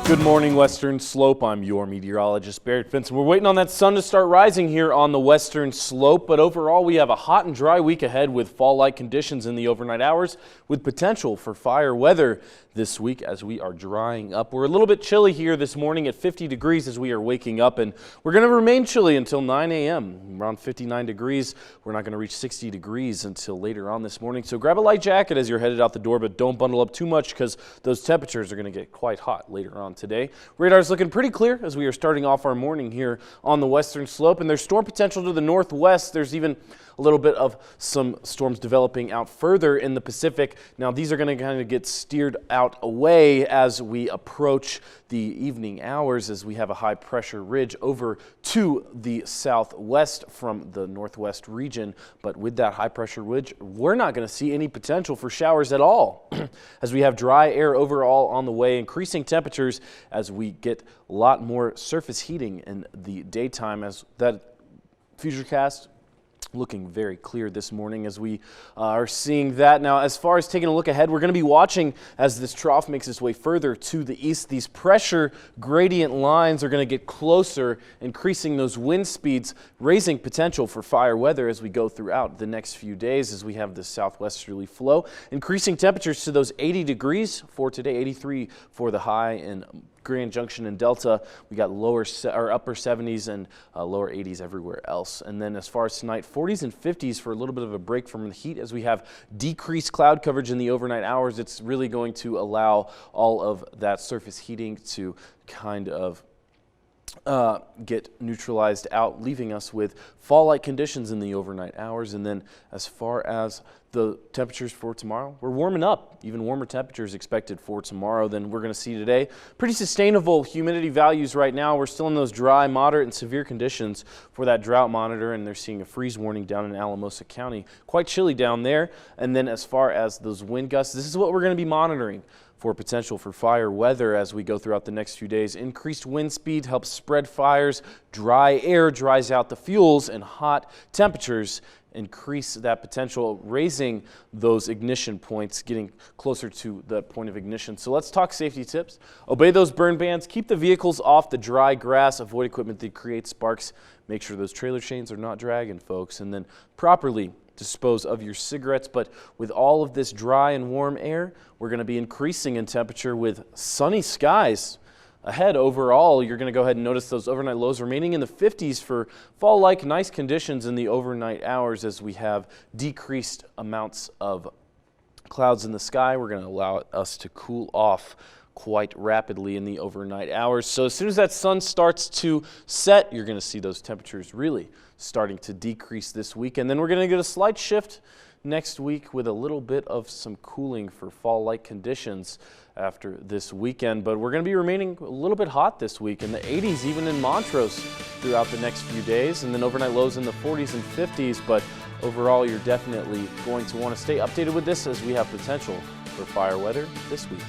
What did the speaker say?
Good morning, Western Slope. I'm your meteorologist, Barrett Benson. We're waiting on that sun to start rising here on the Western Slope, but overall we have a hot and dry week ahead with fall-like conditions in the overnight hours with potential for fire weather this week as we are drying up. We're a little bit chilly here this morning at 50 degrees as we are waking up, and we're going to remain chilly until 9 a.m. around 59 degrees. We're not going to reach 60 degrees until later on this morning, so grab a light jacket as you're headed out the door, but don't bundle up too much because those temperatures are going to get quite hot later on today. Radar is looking pretty clear as we are starting off our morning here on the Western Slope, and there's storm potential to the northwest. There's even a little bit of some storms developing out further in the Pacific. Now these are going to kind of get steered out away as we approach the evening hours, as we have a high pressure ridge over to the southwest from the northwest region. But with that high pressure ridge, we're not going to see any potential for showers at all as we have dry air overall on the way, increasing temperatures as we get a lot more surface heating in the daytime, as that futurecast looking very clear this morning as we are seeing that. Now, as far as taking a look ahead, we're going to be watching as this trough makes its way further to the east. These pressure gradient lines are going to get closer, increasing those wind speeds, raising potential for fire weather as we go throughout the next few days as we have this southwesterly flow, increasing temperatures to those 80 degrees for today, 83 for the high in Grand Junction and Delta. We got upper 70s and lower 80s everywhere else. And then as far as tonight, 40s and 50s for a little bit of a break from the heat as we have decreased cloud coverage in the overnight hours. It's really going to allow all of that surface heating to kind of get neutralized out, leaving us with fall-like conditions in the overnight hours. And then as far as the temperatures for tomorrow, we're warming up. Even warmer temperatures expected for tomorrow than we're going to see today. Pretty sustainable humidity values right now. We're still in those dry, moderate, and severe conditions for that drought monitor, and they're seeing a freeze warning down in Alamosa County. Quite chilly down there. And then as far as those wind gusts, this is what we're going to be monitoring for potential for fire weather as we go throughout the next few days. Increased wind speed helps spread fires, dry air dries out the fuels, and hot temperatures increase that potential, raising those ignition points, getting closer to the point of ignition. So let's talk safety tips. Obey those burn bans, keep the vehicles off the dry grass, avoid equipment that creates sparks, make sure those trailer chains are not dragging, folks, and then properly dispose of your cigarettes. But with all of this dry and warm air, we're going to be increasing in temperature with sunny skies ahead. Overall, you're going to go ahead and notice those overnight lows remaining in the 50s for fall-like nice conditions in the overnight hours as we have decreased amounts of clouds in the sky. We're going to allow us to cool off quite rapidly in the overnight hours. So as soon as that sun starts to set, you're going to see those temperatures really starting to decrease this week. And then we're going to get a slight shift next week with a little bit of some cooling for fall-like conditions after this weekend. But we're going to be remaining a little bit hot this week in the 80s, even in Montrose throughout the next few days. And then overnight lows in the 40s and 50s. But overall, you're definitely going to want to stay updated with this as we have potential for fire weather this week.